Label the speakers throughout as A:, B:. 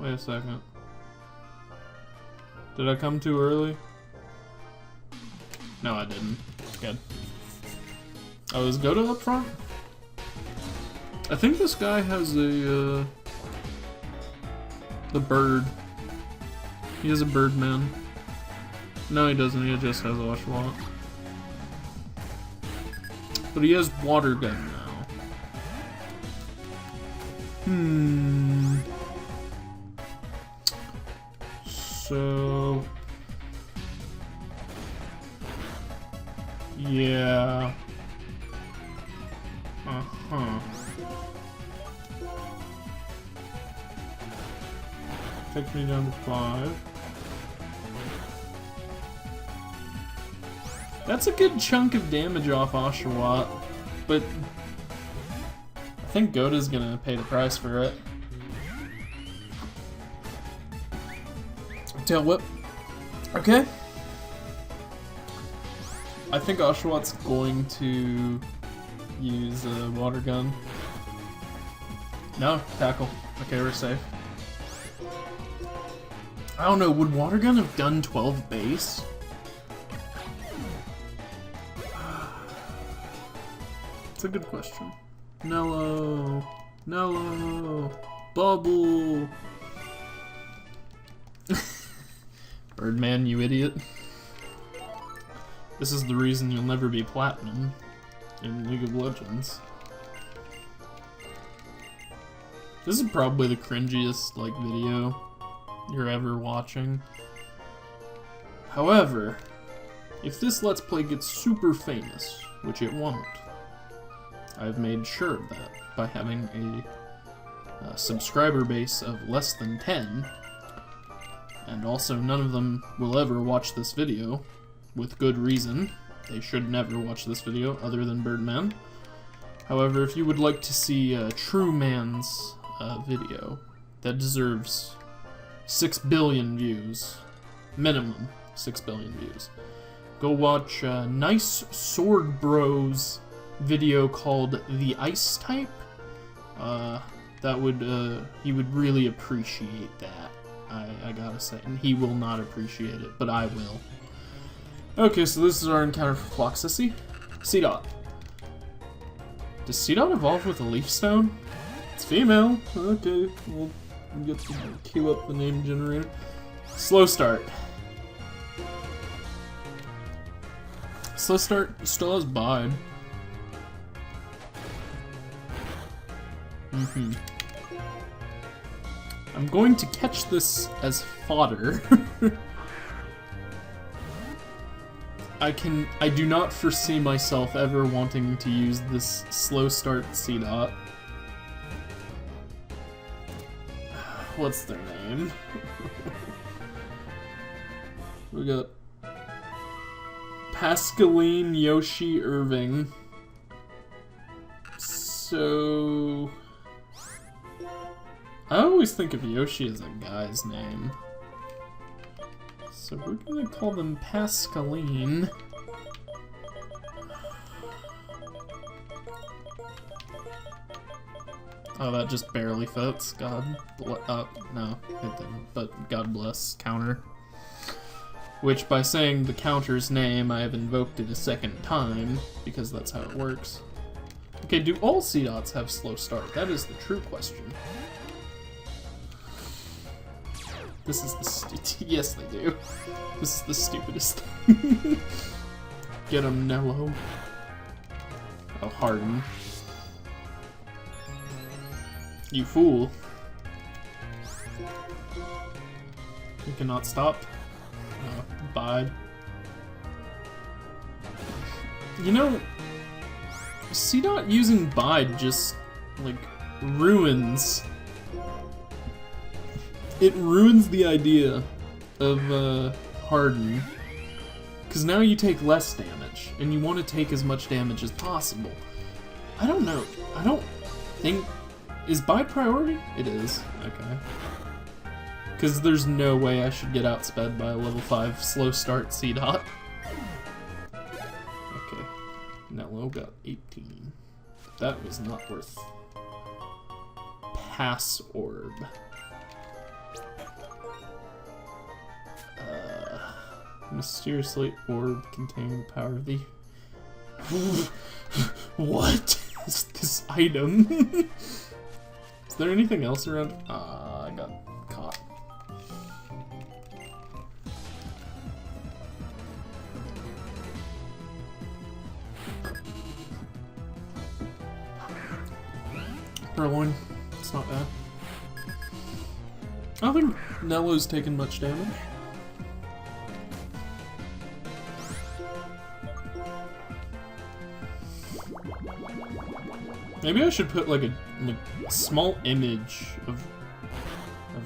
A: Wait a second. Did I come too early? No, I didn't. Good. Oh, is Goda up front? I think this guy has a, the bird. He has a birdman. No, he doesn't. He just has Oshawott. But he has water gun now. So... yeah. Takes me down to 5. That's a good chunk of damage off Oshawott, but I think Goda's gonna pay the price for it. Tail whip. Okay. I think Oshawott's going to use a water gun. No, tackle. Okay, we're safe. I don't know, would water gun have done 12 base? It's a good question. Nello. Nello. Bubble. Birdman, you idiot. This is the reason you'll never be platinum in League of Legends. This is probably the cringiest, like, video you're ever watching. However, if this Let's Play gets super famous, which it won't, I've made sure of that by having a subscriber base of less than 10, and also none of them will ever watch this video, with good reason. They should never watch this video, other than Birdman. However, if you would like to see a true man's video that deserves 6 billion views, minimum 6 billion views, go watch Nice Sword Bros video called The Ice Type. That would, he would really appreciate that, I gotta say, and he will not appreciate it, but I will. Okay, so this is our encounter for Floxicity. C-Dot. Does C-Dot evolve with a Leaf Stone? It's female. Okay, we'll get to queue up the name generator. Slow Start. Slow Start still has Bide. I'm going to catch this as fodder. I do not foresee myself ever wanting to use this Slow Start C-Dot. What's their name? We got Pascaline Yoshi Irving. So... I always think of Yoshi as a guy's name. So we're gonna call them Pascaline. Oh, that just barely fits. God no, it didn't. But God bless counter. Which, by saying the counter's name, I have invoked it a second time, because that's how it works. Okay, do all C-Dots have slow start? That is the true question. This is the yes, they do. This is the stupidest thing. Get him, Nello. Oh, Harden. You fool. You cannot stop. Bide. You know, C-Dot using Bide just, like, ruins... It ruins the idea of, Harden. Because now you take less damage, and you want to take as much damage as possible. I don't know. I don't think... Is Bide priority? It is. Okay. Because there's no way I should get outsped by a level 5 slow start C-Dot. Okay. Nello got 18. That was not worth... Pass Orb. Mysteriously orb containing the power of the... What is this item? Is there anything else around? Ah, I got caught. Purloin. It's not bad. I don't think Nello's taken much damage. Maybe I should put like a small image of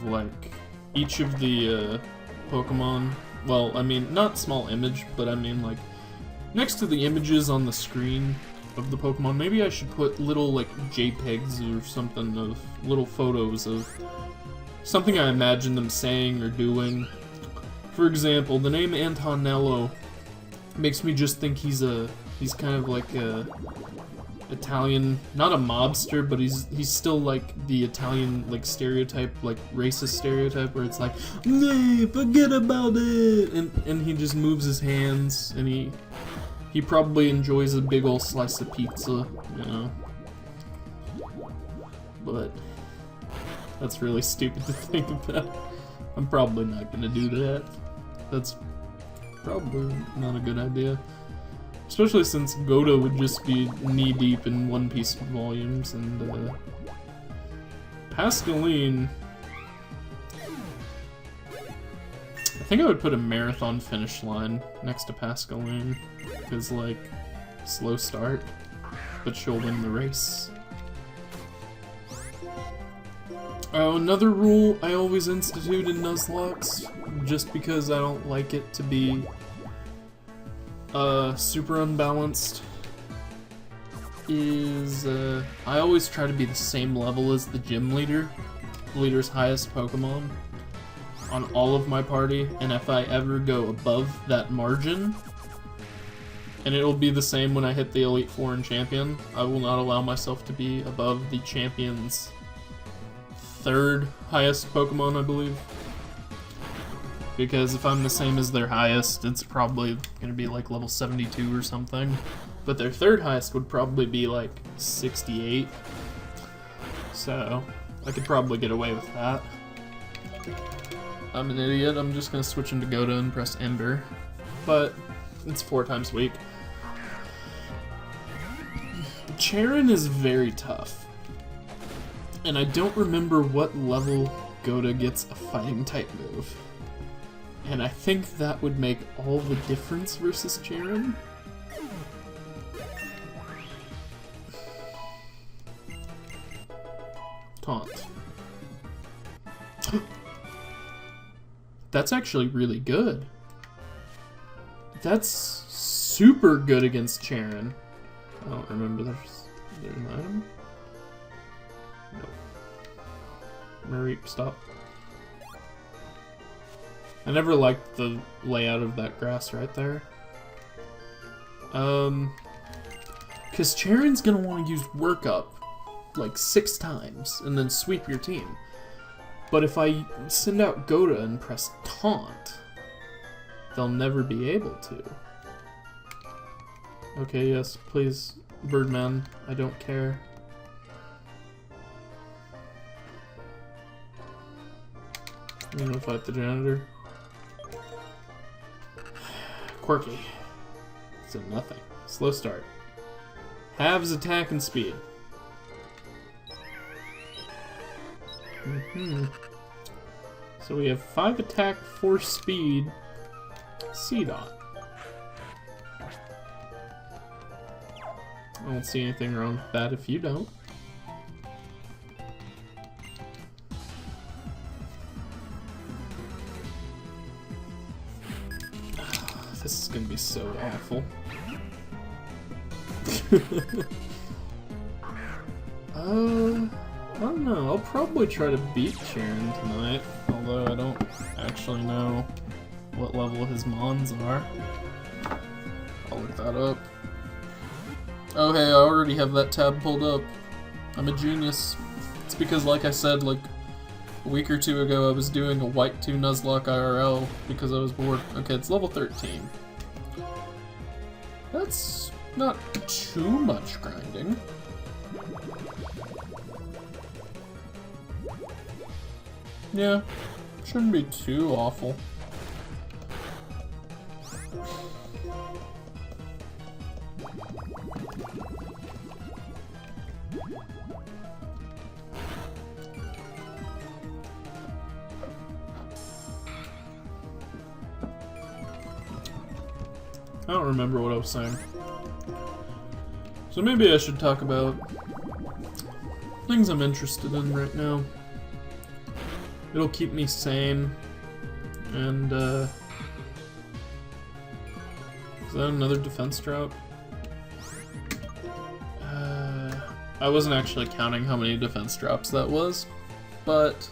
A: like each of the Pokemon. Well, I mean not small image, but I mean like next to the images on the screen of the Pokemon. Maybe I should put little like JPEGs or something of little photos of something I imagine them saying or doing. For example, the name Antonello makes me just think he's kind of like a Italian, not a mobster, but he's still like the Italian like stereotype, like racist stereotype, where it's like, nah, forget about it, and he just moves his hands, and he probably enjoys a big old slice of pizza, you know. But that's really stupid to think about. I'm probably not gonna do that. That's probably not a good idea. Especially since Goda would just be knee-deep in One Piece volumes, and Pascaline... I think I would put a marathon finish line next to Pascaline, because, like, slow start, but she'll win the race. Oh, another rule I always institute in Nuzlocke, just because I don't like it to be super unbalanced, is I always try to be the same level as the gym leader, the leader's highest Pokemon, on all of my party, and if I ever go above that margin, and it'll be the same when I hit the Elite Four and Champion, I will not allow myself to be above the Champion's third highest Pokemon, I believe. Because if I'm the same as their highest, it's probably gonna be like level 72 or something. But their third highest would probably be like 68. So, I could probably get away with that. I'm an idiot, I'm just gonna switch into Goda and press Ember. But, it's 4 times a week. Charon is very tough. And I don't remember what level Goda gets a fighting type move. And I think that would make all the difference versus Charon. Taunt. That's actually really good. That's super good against Charon. I don't remember there's an item. Nope. Murray, stop. I never liked the layout of that grass right there. Cause Charon's gonna want to use Work Up like 6 times and then sweep your team. But if I send out Goda and press Taunt, they'll never be able to. Okay, yes, please, Birdman, I don't care. I'm gonna fight the janitor. Quirky. So nothing. Slow start. Halves attack and speed. So we have 5 attack, 4 speed, C-Dot. I don't see anything wrong with that if you don't. This is gonna be so awful. I don't know. I'll probably try to beat Charon tonight, although I don't actually know what level his Mons are. I'll look that up. Oh hey, I already have that tab pulled up. I'm a genius. It's because, like I said, like A week or two ago, I was doing a White 2 Nuzlocke IRL because I was bored. Okay, it's level 13. That's not too much grinding. Yeah, shouldn't be too awful. I don't remember what I was saying. So maybe I should talk about things I'm interested in right now. It'll keep me sane. And, is that another defense drop? I wasn't actually counting how many defense drops that was, but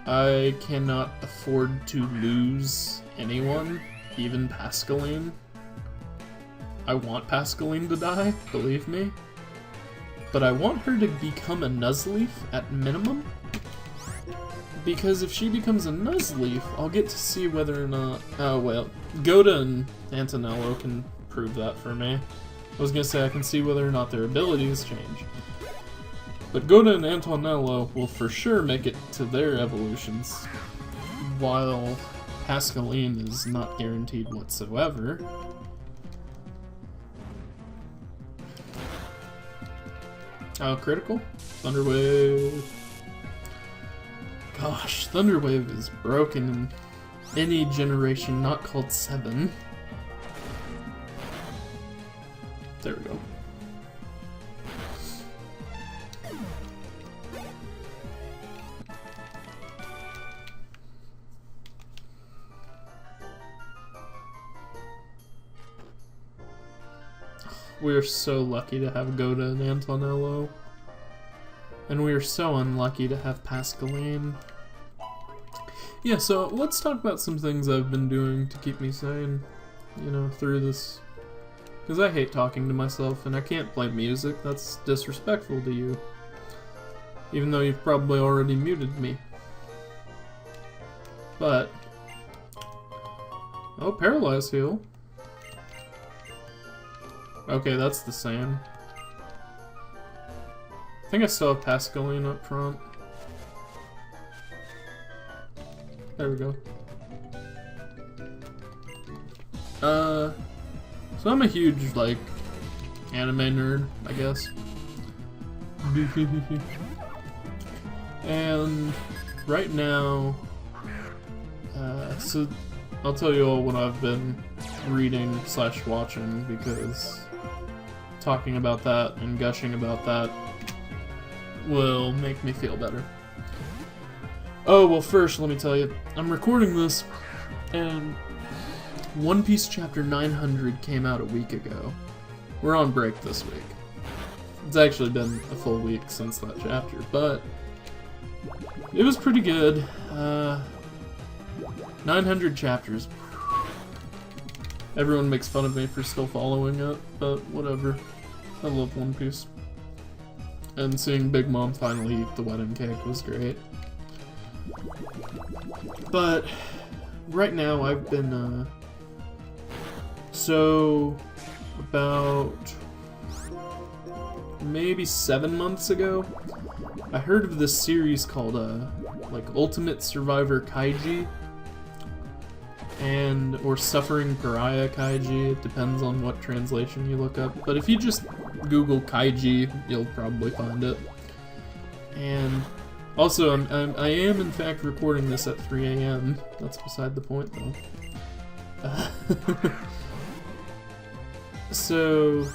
A: I cannot afford to lose anyone, even Pascaline. I want Pascaline to die, believe me, but I want her to become a Nuzleaf at minimum, because if she becomes a Nuzleaf, I'll get to see whether or not... Oh, well, Goda and Antonello can prove that for me. I was gonna say I can see whether or not their abilities change. But Goda and Antonello will for sure make it to their evolutions, while Pascaline is not guaranteed whatsoever. Oh, critical? Thunderwave. Gosh, Thunderwave is broken in any generation not called 7. There we go. We are so lucky to have Goda and Antonello. And we are so unlucky to have Pascaline. Yeah, so let's talk about some things I've been doing to keep me sane, you know, through this. Because I hate talking to myself, and I can't play music. That's disrespectful to you. Even though you've probably already muted me. But... oh, Paralyze Heal. Okay, that's the same. I think I still have Pascaline up front. There we go. So I'm a huge, like, anime nerd, I guess. And right now, so I'll tell you all what I've been reading / watching, because talking about that and gushing about that will make me feel better. Oh, well, first, let me tell you, I'm recording this, and One Piece Chapter 900 came out a week ago. We're on break this week. It's actually been a full week since that chapter, but it was pretty good. 900 chapters. Everyone makes fun of me for still following it, but whatever. I love One Piece. And seeing Big Mom finally eat the wedding cake was great. But right now I've been, so about maybe 7 months ago, I heard of this series called, like Ultimate Survivor Kaiji, or Suffering Pariah Kaiji. It depends on what translation you look up. But if you just Google Kaiji, you'll probably find it. And also, I am in fact recording this at 3 AM. That's beside the point, though. So,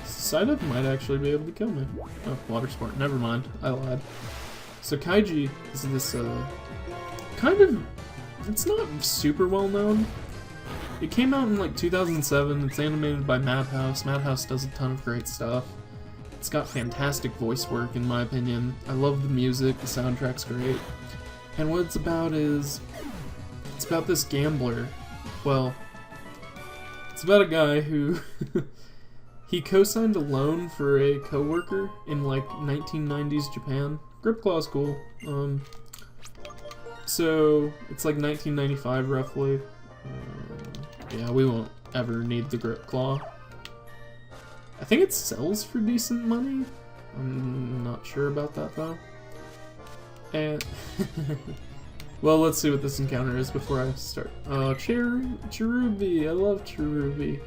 A: Psyduck might actually be able to kill me. Oh, Water Sport. Never mind. I lied. So Kaiji is this, kind of, it's not super well known. It came out in like 2007, it's animated by Madhouse. Madhouse does a ton of great stuff. It's got fantastic voice work, in my opinion. I love the music, the soundtrack's great. And what it's about is, it's about this gambler. Well, it's about a guy who, He co-signed a loan for a co-worker in like 1990s Japan. Grip Claw's cool. So it's like 1995 roughly. Yeah, we won't ever need the Grip Claw. I think it sells for decent money. I'm not sure about that though. And well, let's see what this encounter is before I start. Oh, Cherubi! I love Cherubi.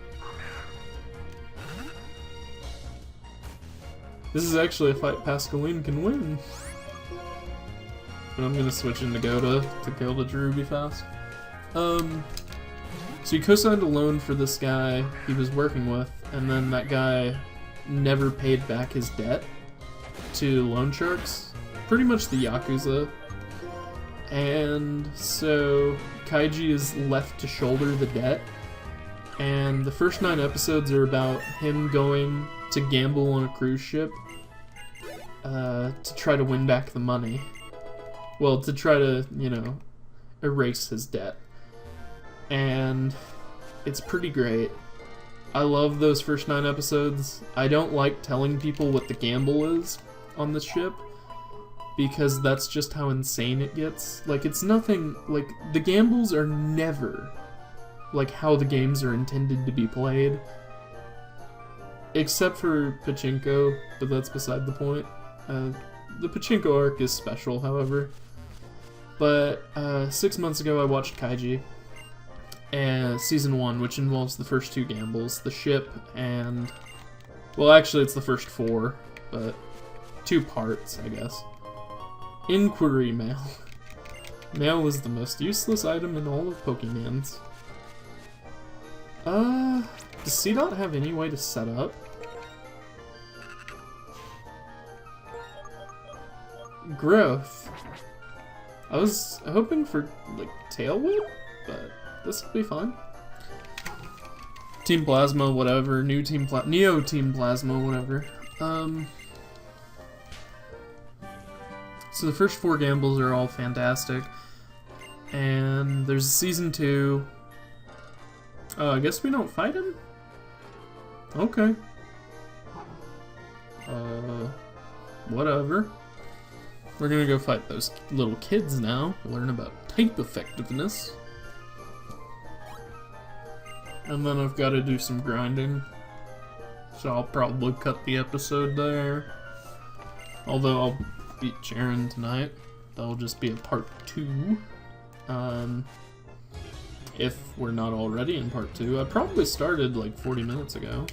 A: This is actually a fight Pascaline can win. But I'm gonna switch into Goda to kill the Cherubi fast. So he co-signed a loan for this guy he was working with, and then that guy never paid back his debt to loan sharks. Pretty much the Yakuza. And so Kaiji is left to shoulder the debt. And the first 9 episodes are about him going to gamble on a cruise ship to try to win back the money. Well, to try to, you know, erase his debt. And it's pretty great. I love those first 9 episodes. I don't like telling people what the gamble is on the ship, because that's just how insane it gets. Like, it's nothing, like, the gambles are never like how the games are intended to be played. Except for Pachinko, but that's beside the point. The Pachinko arc is special, however. But 6 months ago I watched Kaiji, Season 1, which involves the first 2 gambles, the ship and... well, actually it's the first 4, but 2 parts, I guess. Inquiry Mail. Mail is the most useless item in all of Pokemans. Does C-Dot have any way to set up? Growth. I was hoping for, like, Tail Whip, but this will be fine. Team Plasma, whatever. Neo Team Plasma, whatever. So the first 4 gambles are all fantastic. And there's Season 2. I guess we don't fight him? Okay. Whatever. We're gonna go fight those little kids now. Learn about type effectiveness. And then I've got to do some grinding. So I'll probably cut the episode there. Although I'll beat Jaren tonight. That'll just be a part 2. If we're not already in part 2. I probably started like 40 minutes ago.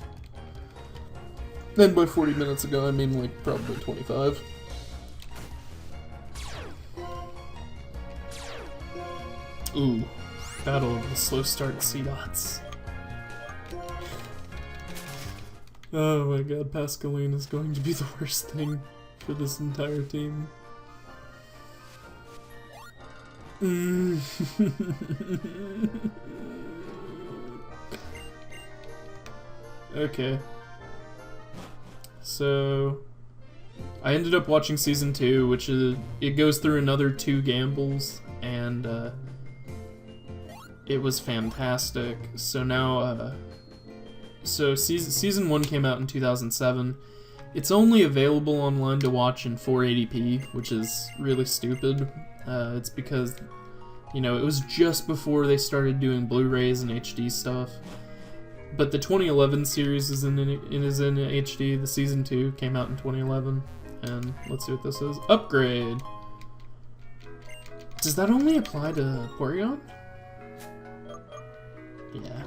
A: And by 40 minutes ago, I mean like probably 25. Ooh, Battle of the Slow Start C-Dots. Oh my god, Pascaline is going to be the worst thing for this entire team. Okay. So I ended up watching Season 2, which is, it goes through another 2 gambles, and it was fantastic. So now, so season 1 came out in 2007. It's only available online to watch in 480p, which is really stupid. It's because, you know, it was just before they started doing Blu-rays and HD stuff. But the 2011 series is in HD. The Season 2 came out in 2011. And let's see what this is. Upgrade! Does that only apply to Porygon? Yeah.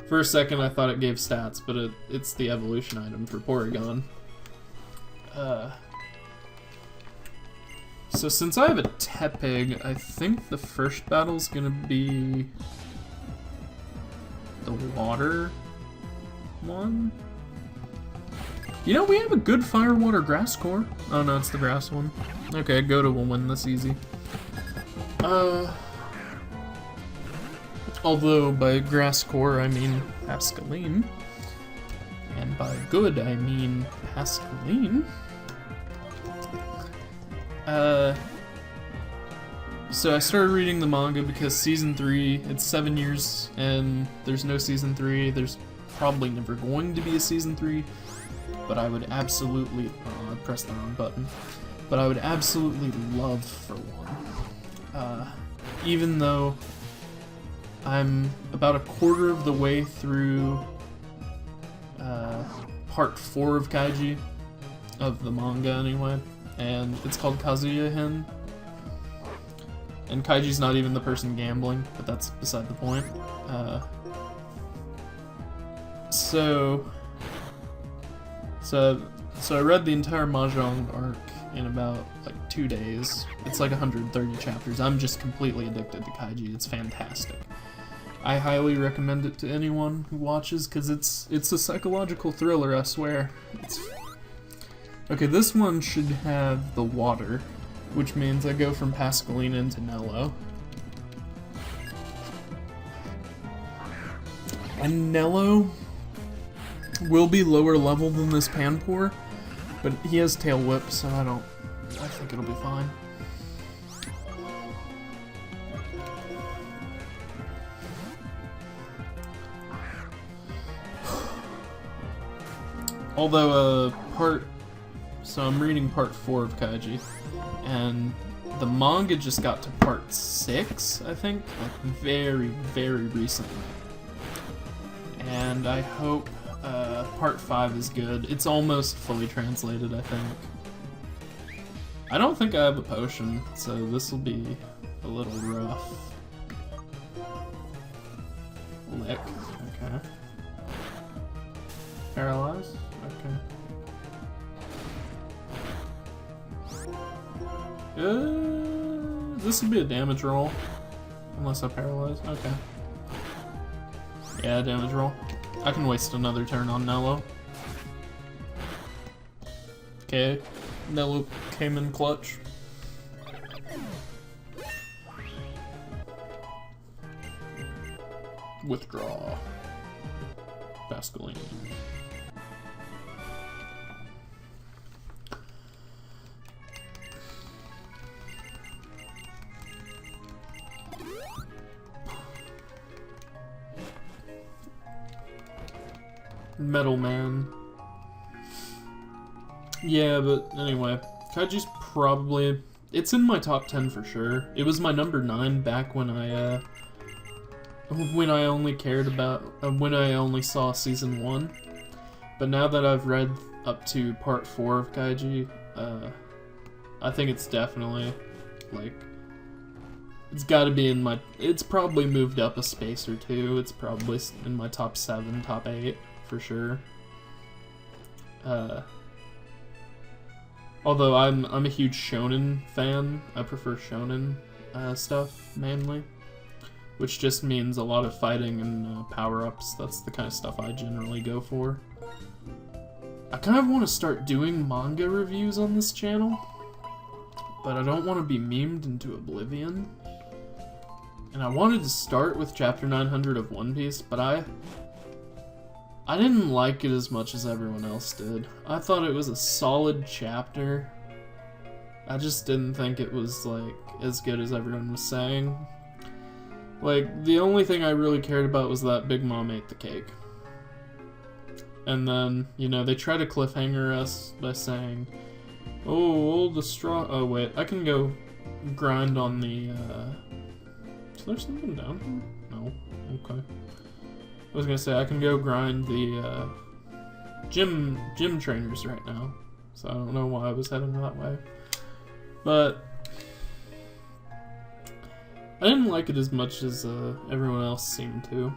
A: For a second I thought it gave stats, but it's the evolution item for Porygon. So since I have a Tepig, I think the first battle's gonna be the water one? You know, we have a good Fire, Water, Grass core. Oh no, it's the grass one. Okay, Goda will win this easy. Although by grass core I mean Pascaline. And by good I mean Pascaline. So I started reading the manga because Season 3, it's 7 years and there's no Season 3. There's probably never going to be a season 3, but I would absolutely, oh, I pressed the wrong button, but I would absolutely love for one. Even though I'm about a quarter of the way through part 4 of Kaiji, of the manga anyway, and it's called Kazuya-hen. And Kaiji's not even the person gambling, but that's beside the point. So I read the entire Mahjong arc in about like 2 days. It's like 130 chapters. I'm just completely addicted to Kaiji. It's fantastic. I highly recommend it to anyone who watches, because it's a psychological thriller, I swear. Okay, this one should have the water, which means I go from Pascaline into Nello. And Nello will be lower level than this Panpour, but he has Tail Whip, so I think it'll be fine. Although, so I'm reading part 4 of Kaiji, and the manga just got to part 6, I think, like very, very recently. And I hope part 5 is good. It's almost fully translated, I think. I don't think I have a potion, so this will be a little rough. Lick, okay. Paralyze, okay. This would be a damage roll. Unless I paralyze, okay. Yeah, damage roll. I can waste another turn on Nello. Okay, Nello came in clutch. Withdraw. Pascaline. Metal Man. Yeah, but anyway, Kaiji's probably, it's in my top 10 for sure. It was my number 9 back when I only cared about, when I only saw season 1. But now that I've read up to part 4 of Kaiji, I think it's definitely, like, it's gotta be in my, it's probably moved up a space or 2. It's probably in my top 7, top 8. For sure. Although I'm a huge shonen fan. I prefer shonen stuff mainly, which just means a lot of fighting and power-ups. That's the kind of stuff I generally go for. I kind of want to start doing manga reviews on this channel, but I don't want to be memed into oblivion. And I wanted to start with chapter 900 of One Piece, but I didn't like it as much as everyone else did. I thought it was a solid chapter. I just didn't think it was, like, as good as everyone was saying. Like, the only thing I really cared about was that Big Mom ate the cake. And then, you know, they try to cliffhanger us by saying, oh, all the straw... Oh, wait, I can go grind on the, Is there something down here? No. Okay. I was gonna say, I can go grind the gym trainers right now, so I don't know why I was heading that way. But I didn't like it as much as everyone else seemed to.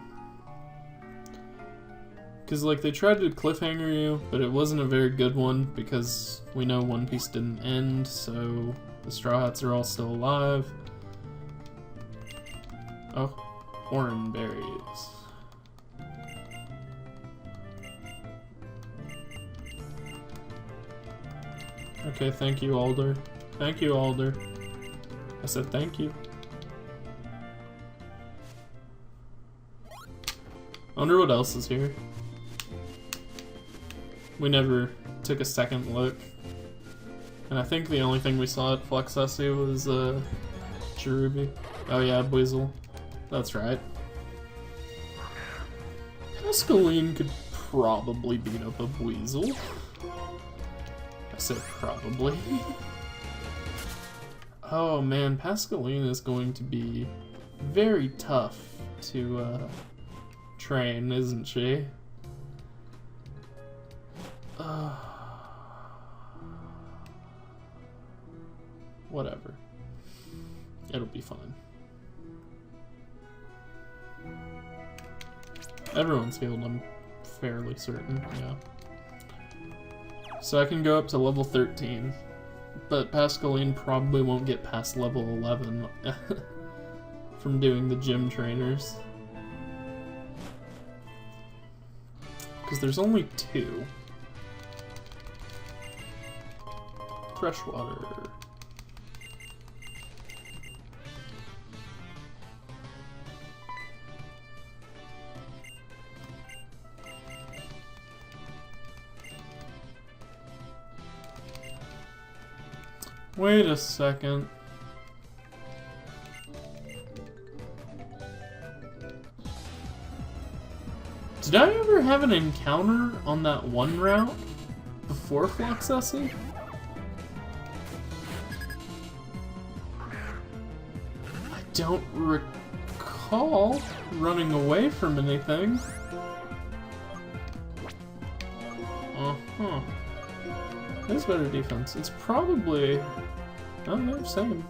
A: Because, like, they tried to cliffhanger you, but it wasn't a very good one, because we know One Piece didn't end, so the Straw Hats are all still alive. Oh, orange berries. Okay, thank you, Alder. Thank you, Alder. I said thank you. I wonder what else is here. We never took a second look. And I think the only thing we saw at Fluxusy was, Cherubi. Oh yeah, Buizel. That's right. Pascaline could probably beat up a Weasel. I said probably. Oh man, Pascaline is going to be very tough to train, isn't she? Whatever. It'll be fine. Everyone's healed, I'm fairly certain, yeah. So I can go up to level 13, but Pascaline probably won't get past level 11 from doing the gym trainers. Because there's only 2. Freshwater. Wait a second. Did I ever have an encounter on that one route before Fluxessy? I don't recall running away from anything. Uh-huh. There's better defense. It's probably... Oh, no, same.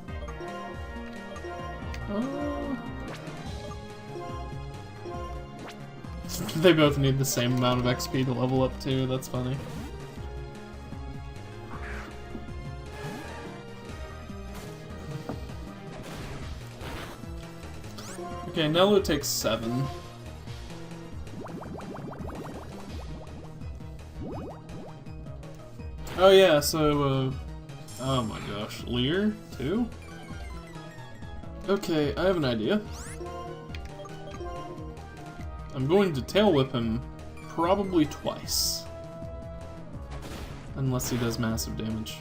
A: They both need the same amount of XP to level up too, that's funny. Okay, Nello takes 7. Oh yeah, so, oh my gosh, Lear, too? Okay, I have an idea. I'm going to tail whip him probably twice. Unless he does massive damage.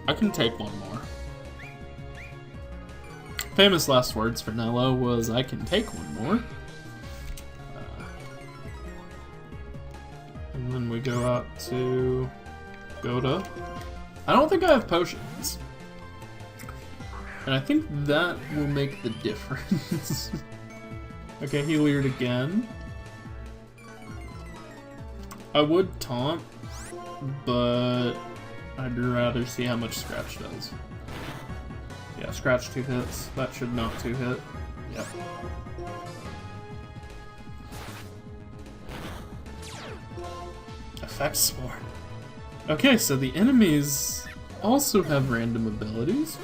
A: I can take one more. Famous last words for Nello was, I can take one more. And then we go out to Goda. I don't think I have potions. And I think that will make the difference. Okay, he leered again. I would taunt, but I'd rather see how much Scratch does. Yeah, Scratch 2 hits. That should not 2 hit. Yep. Effect Spore. Okay, so the enemies also have random abilities.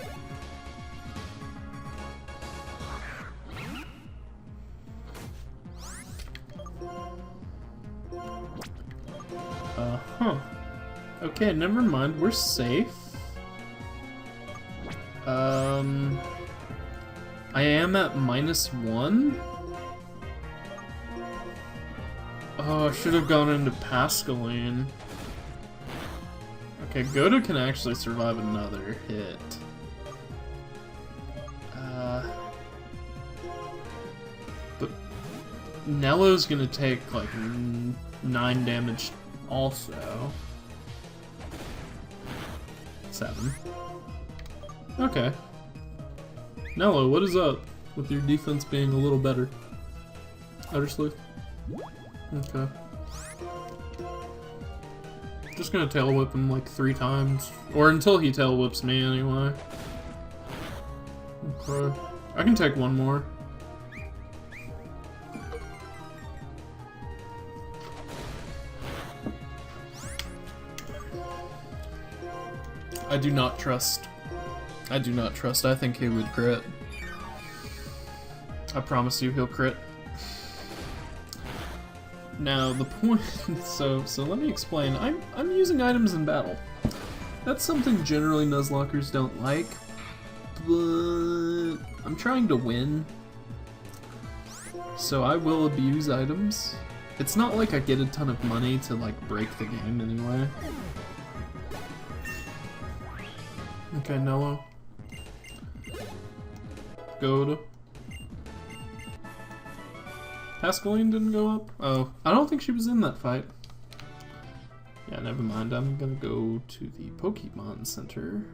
A: Huh. Okay, never mind. We're safe. I am at -1. Oh, I should have gone into Pascaline. Okay, Goda can actually survive another hit. But Nello's gonna take like 9 damage also. 7. Okay. Nello, what is up with your defense being a little better? Outer Sleuth? Okay. Just gonna tail whip him like 3 times. Or until he tail whips me anyway. Okay. I can take one more. I do not trust. I do not trust. I think he would crit. I promise you he'll crit. Now the point, so let me explain. I'm using items in battle. That's something generally Nuzlockers don't like, but I'm trying to win, so I will abuse items. It's not like I get a ton of money to like break the game anyway. Okay, Nello. Goda. Pascaline didn't go up? Oh, I don't think she was in that fight. Yeah, never mind. I'm gonna go to the Pokemon Center.